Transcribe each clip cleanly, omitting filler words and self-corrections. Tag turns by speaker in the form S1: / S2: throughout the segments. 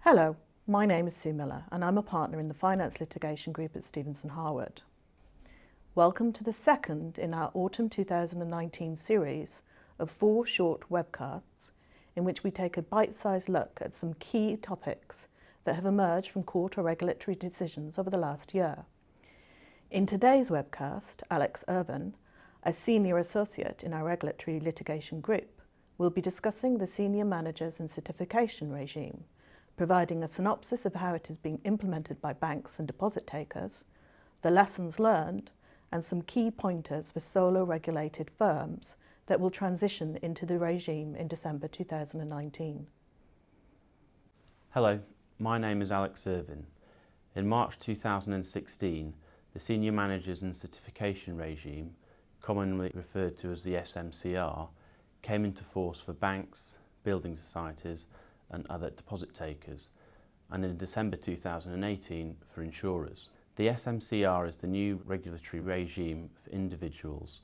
S1: Hello, my name is Sue Miller and I'm a partner in the Finance Litigation Group at Stevenson Harwood. Welcome to the second in our Autumn 2019 series of 4 short webcasts in which we take a bite-sized look at some key topics that have emerged from court or regulatory decisions over the last year. In today's webcast, Alex Irvin, a senior associate in our regulatory litigation group, will be discussing the senior managers and certification regime, providing a synopsis of how it is being implemented by banks and deposit takers, the lessons learned, and some key pointers for solo regulated firms that will transition into the regime in December 2019.
S2: Hello, my name is Alex Irvin. In March 2016, the Senior Managers and Certification Regime, commonly referred to as the SMCR, came into force for banks, building societies and other deposit takers, and in December 2018 for insurers. The SMCR is the new regulatory regime for individuals,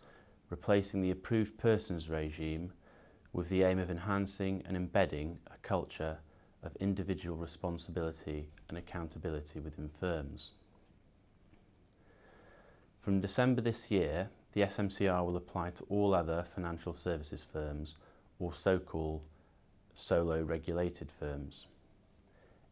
S2: replacing the approved persons regime with the aim of enhancing and embedding a culture of individual responsibility and accountability within firms. From December this year, the SMCR will apply to all other financial services firms, or so-called solo regulated firms.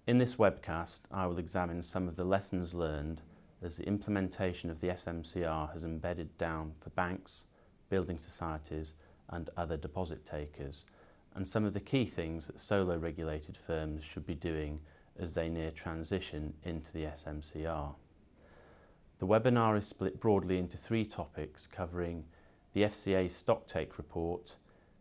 S2: In this webcast, I will examine some of the lessons learned as the implementation of the SMCR has embedded down for banks, building societies and other deposit takers, and some of the key things that solo regulated firms should be doing as they near transition into the SMCR. The webinar is split broadly into 3 topics covering the FCA Stocktake Report,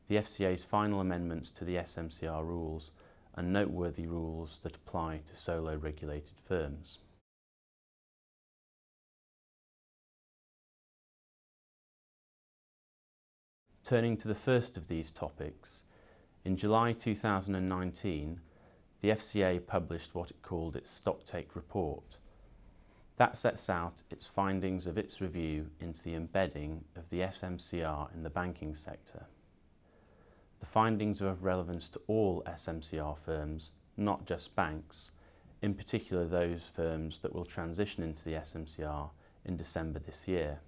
S2: the FCA's final amendments to the SMCR rules, and noteworthy rules that apply to solo regulated firms. Turning to the first of these topics, in July 2019, the FCA published what it called its Stocktake Report. That sets out its findings of its review into the embedding of the SMCR in the banking sector. The findings are of relevance to all SMCR firms, not just banks, in particular those firms that will transition into the SMCR in December this year.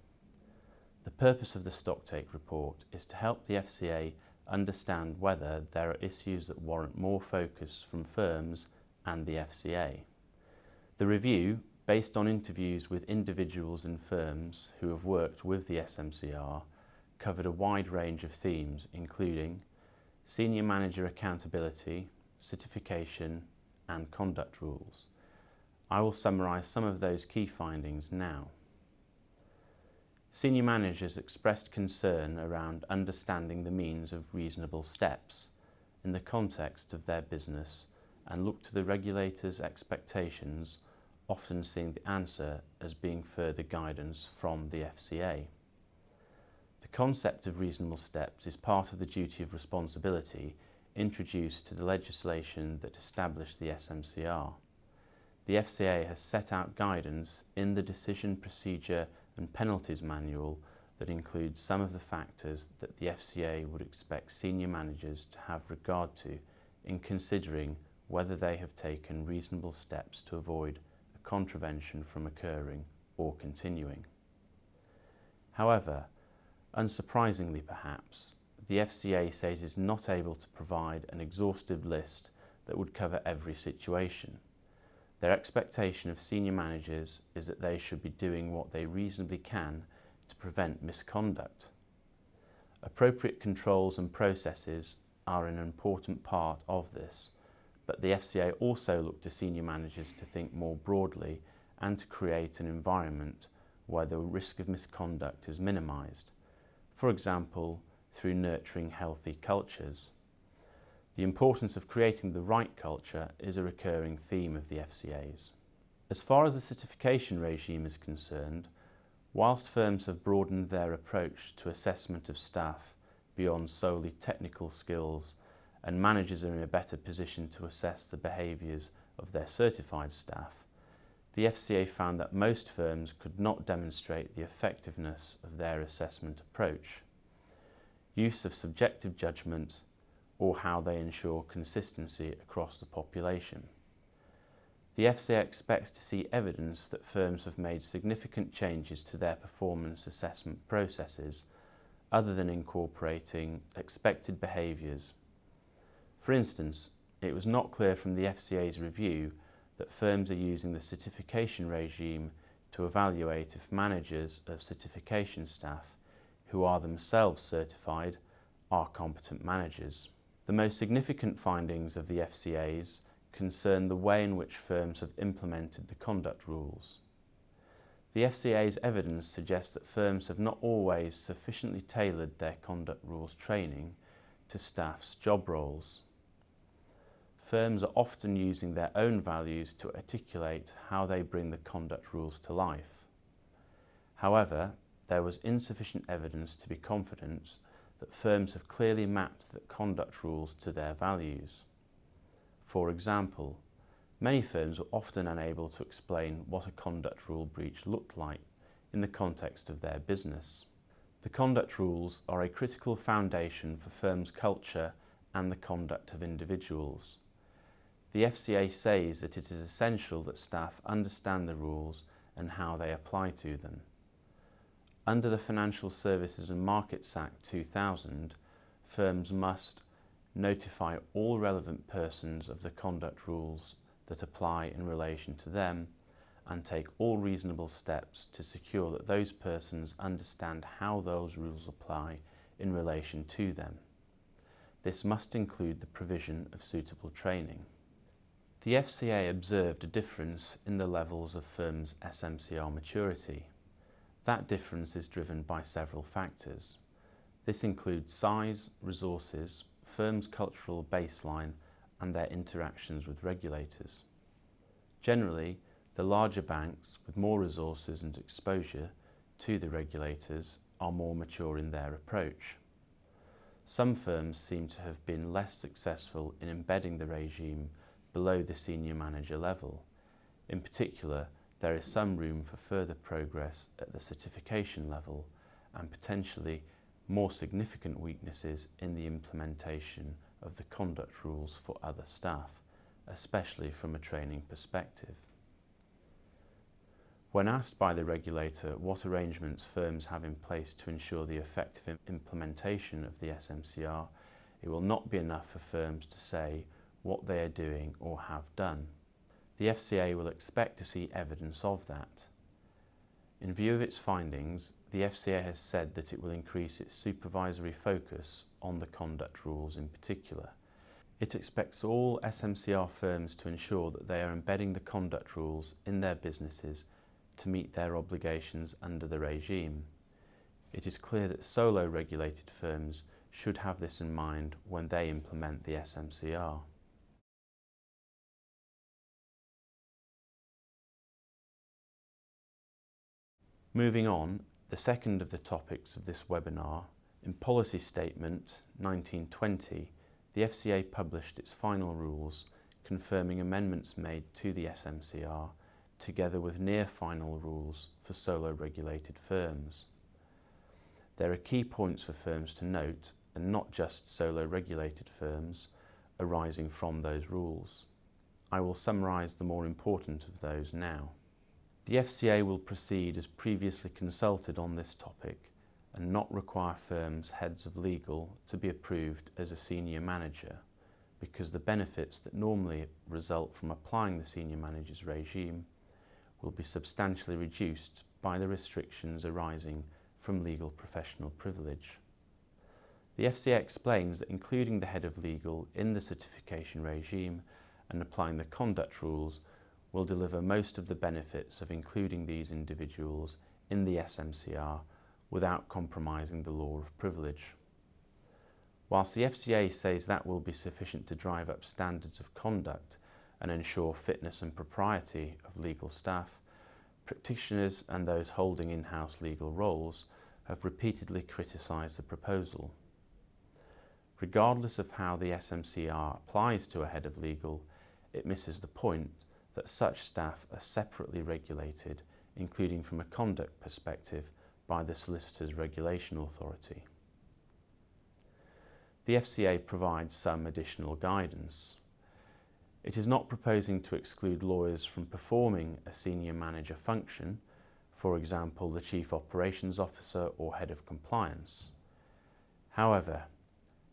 S2: The purpose of the Stocktake Report is to help the FCA understand whether there are issues that warrant more focus from firms and the FCA. The review, based on interviews with individuals and firms who have worked with the SMCR, covered a wide range of themes including senior manager accountability, certification and conduct rules. I will summarise some of those key findings now. Senior managers expressed concern around understanding the means of reasonable steps in the context of their business and looked to the regulator's expectations, often seeing the answer as being further guidance from the FCA. The concept of reasonable steps is part of the duty of responsibility introduced to the legislation that established the SMCR. The FCA has set out guidance in the Decision Procedure and Penalties Manual that includes some of the factors that the FCA would expect senior managers to have regard to in considering whether they have taken reasonable steps to avoid a contravention from occurring or continuing. However, unsurprisingly perhaps, the FCA says it's not able to provide an exhaustive list that would cover every situation. Their expectation of senior managers is that they should be doing what they reasonably can to prevent misconduct. Appropriate controls and processes are an important part of this, but the FCA also looked to senior managers to think more broadly and to create an environment where the risk of misconduct is minimised. For example, through nurturing healthy cultures. The importance of creating the right culture is a recurring theme of the FCA's. As far as the certification regime is concerned, whilst firms have broadened their approach to assessment of staff beyond solely technical skills and managers are in a better position to assess the behaviours of their certified staff, the FCA found that most firms could not demonstrate the effectiveness of their assessment approach, use of subjective judgment, or how they ensure consistency across the population. The FCA expects to see evidence that firms have made significant changes to their performance assessment processes other than incorporating expected behaviours. For instance, it was not clear from the FCA's review that firms are using the certification regime to evaluate if managers of certification staff, who are themselves certified, are competent managers. The most significant findings of the FCA's concern the way in which firms have implemented the conduct rules. The FCA's evidence suggests that firms have not always sufficiently tailored their conduct rules training to staff's job roles. Firms are often using their own values to articulate how they bring the conduct rules to life. However, there was insufficient evidence to be confident that firms have clearly mapped the conduct rules to their values. For example, many firms were often unable to explain what a conduct rule breach looked like in the context of their business. The conduct rules are a critical foundation for firms' culture and the conduct of individuals. The FCA says that it is essential that staff understand the rules and how they apply to them. Under the Financial Services and Markets Act 2000, firms must notify all relevant persons of the conduct rules that apply in relation to them and take all reasonable steps to secure that those persons understand how those rules apply in relation to them. This must include the provision of suitable training. The FCA observed a difference in the levels of firms' SMCR maturity. That difference is driven by several factors. This includes size, resources, firms' cultural baseline and their interactions with regulators. Generally, the larger banks with more resources and exposure to the regulators are more mature in their approach. Some firms seem to have been less successful in embedding the regime below the senior manager level. In particular, there is some room for further progress at the certification level and potentially more significant weaknesses in the implementation of the conduct rules for other staff, especially from a training perspective. When asked by the regulator what arrangements firms have in place to ensure the effective implementation of the SMCR, it will not be enough for firms to say what they are doing or have done. The FCA will expect to see evidence of that. In view of its findings, the FCA has said that it will increase its supervisory focus on the conduct rules in particular. It expects all SMCR firms to ensure that they are embedding the conduct rules in their businesses to meet their obligations under the regime. It is clear that solo regulated firms should have this in mind when they implement the SMCR. Moving on, the second of the topics of this webinar, in Policy Statement 1920, the FCA published its final rules confirming amendments made to the SMCR together with near final rules for solo regulated firms. There are key points for firms to note, and not just solo regulated firms, arising from those rules. I will summarise the more important of those now. The FCA will proceed as previously consulted on this topic and not require firms' heads of legal to be approved as a senior manager, because the benefits that normally result from applying the senior manager's regime will be substantially reduced by the restrictions arising from legal professional privilege. The FCA explains that including the head of legal in the certification regime and applying the conduct rules will deliver most of the benefits of including these individuals in the SMCR without compromising the law of privilege. Whilst the FCA says that will be sufficient to drive up standards of conduct and ensure fitness and propriety of legal staff, practitioners and those holding in-house legal roles have repeatedly criticised the proposal. Regardless of how the SMCR applies to a head of legal, it misses the point that such staff are separately regulated, including from a conduct perspective, by the Solicitors Regulation Authority. The FCA provides some additional guidance. It is not proposing to exclude lawyers from performing a senior manager function, for example, the Chief Operations Officer or Head of Compliance. However,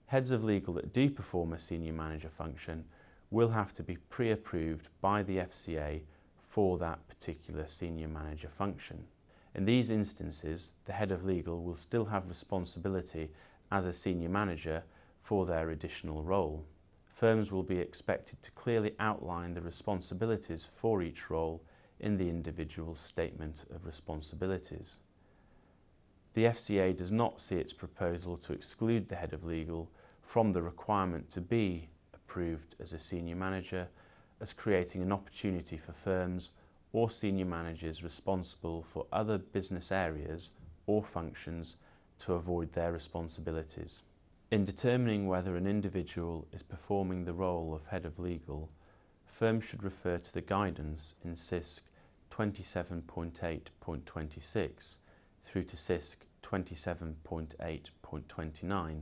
S2: heads of legal that do perform a senior manager function will have to be pre-approved by the FCA for that particular senior manager function. In these instances, the head of legal will still have responsibility as a senior manager for their additional role. Firms will be expected to clearly outline the responsibilities for each role in the individual statement of responsibilities. The FCA does not see its proposal to exclude the head of legal from the requirement to be approved as a senior manager as creating an opportunity for firms or senior managers responsible for other business areas or functions to avoid their responsibilities. In determining whether an individual is performing the role of head of legal, firms should refer to the guidance in SISC 27.8.26 through to SISC 27.8.29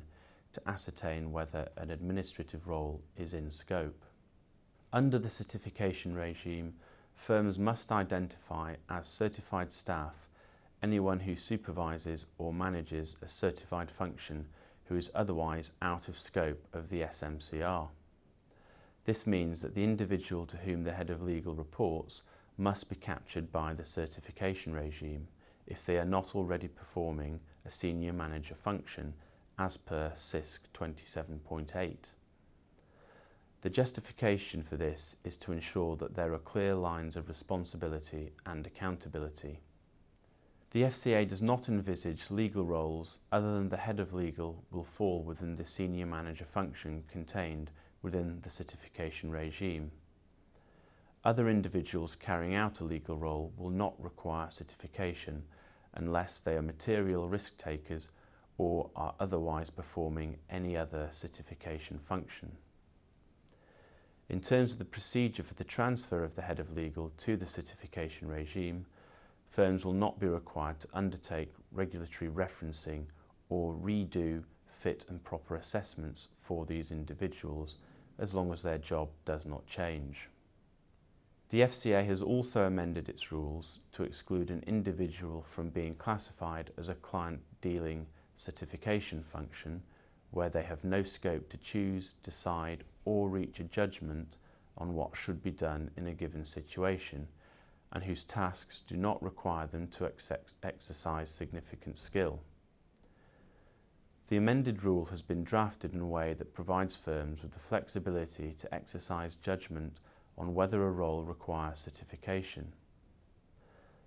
S2: to ascertain whether an administrative role is in scope. Under the certification regime, firms must identify as certified staff anyone who supervises or manages a certified function who is otherwise out of scope of the SMCR. This means that the individual to whom the head of legal reports must be captured by the certification regime if they are not already performing a senior manager function as per SISC 27.8. The justification for this is to ensure that there are clear lines of responsibility and accountability. The FCA does not envisage legal roles other than the head of legal will fall within the senior manager function contained within the certification regime. Other individuals carrying out a legal role will not require certification unless they are material risk takers or are otherwise performing any other certification function. In terms of the procedure for the transfer of the head of legal to the certification regime, firms will not be required to undertake regulatory referencing or redo fit and proper assessments for these individuals as long as their job does not change. The FCA has also amended its rules to exclude an individual from being classified as a client dealing certification function where they have no scope to choose, decide or reach a judgment on what should be done in a given situation and whose tasks do not require them to exercise significant skill. The amended rule has been drafted in a way that provides firms with the flexibility to exercise judgment on whether a role requires certification.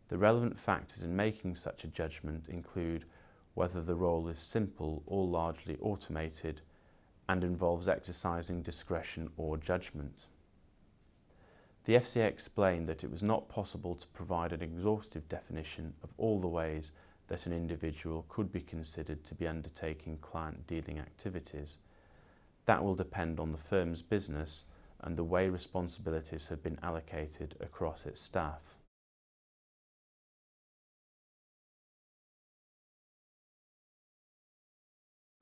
S2: The relevant factors in making such a judgment include whether the role is simple or largely automated and involves exercising discretion or judgment. The FCA explained that it was not possible to provide an exhaustive definition of all the ways that an individual could be considered to be undertaking client dealing activities. That will depend on the firm's business and the way responsibilities have been allocated across its staff.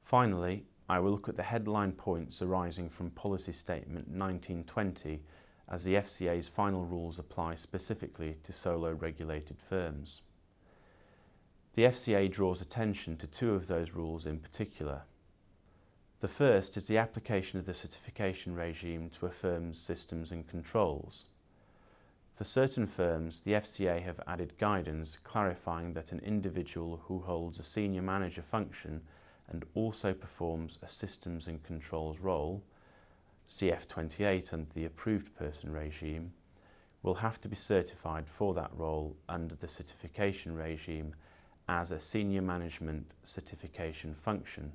S2: Finally, I will look at the headline points arising from Policy Statement 1920 as the FCA's final rules apply specifically to solo regulated firms. The FCA draws attention to two of those rules in particular. The first is the application of the certification regime to a firm's systems and controls. For certain firms, the FCA have added guidance clarifying that an individual who holds a senior manager function and also performs a systems and controls role, CF28 under the approved person regime, will have to be certified for that role under the certification regime as a senior management certification function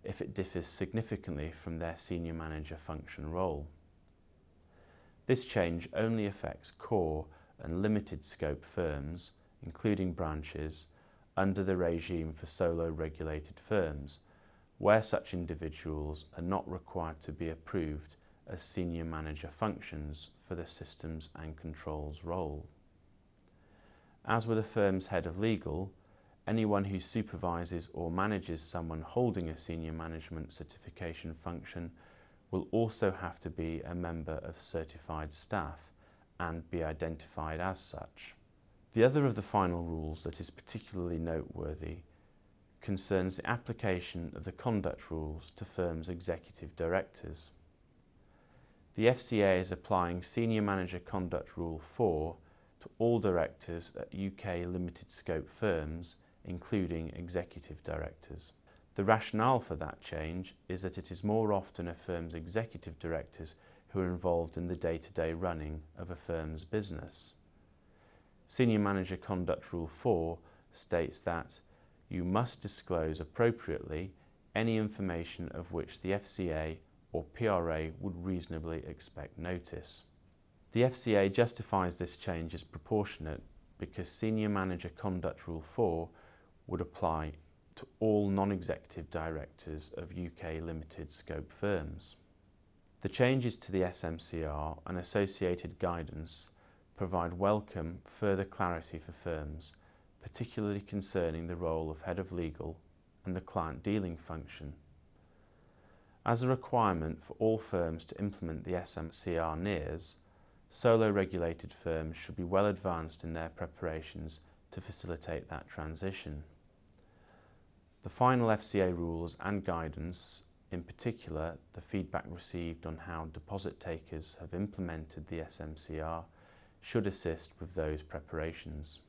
S2: if it differs significantly from their senior manager function role. This change only affects core and limited scope firms, including branches, under the regime for solo regulated firms, where such individuals are not required to be approved as senior manager functions for the systems and controls role. As with a firm's head of legal, anyone who supervises or manages someone holding a senior management certification function will also have to be a member of certified staff and be identified as such. The other of the final rules that is particularly noteworthy concerns the application of the conduct rules to firms' executive directors. The FCA is applying Senior Manager Conduct Rule 4 to all directors at UK limited scope firms, including executive directors. The rationale for that change is that it is more often a firm's executive directors who are involved in the day-to-day running of a firm's business. Senior Manager Conduct Rule 4 states that you must disclose appropriately any information of which the FCA or PRA would reasonably expect notice. The FCA justifies this change as proportionate because Senior Manager Conduct Rule 4 would apply to all non-executive directors of UK limited scope firms. The changes to the SMCR and associated guidance provide welcome further clarity for firms, particularly concerning the role of head of legal and the client dealing function. As a requirement for all firms to implement the SMCR NEARS, solo regulated firms should be well advanced in their preparations to facilitate that transition. The final FCA rules and guidance, in particular the feedback received on how deposit takers have implemented the SMCR, should assist with those preparations.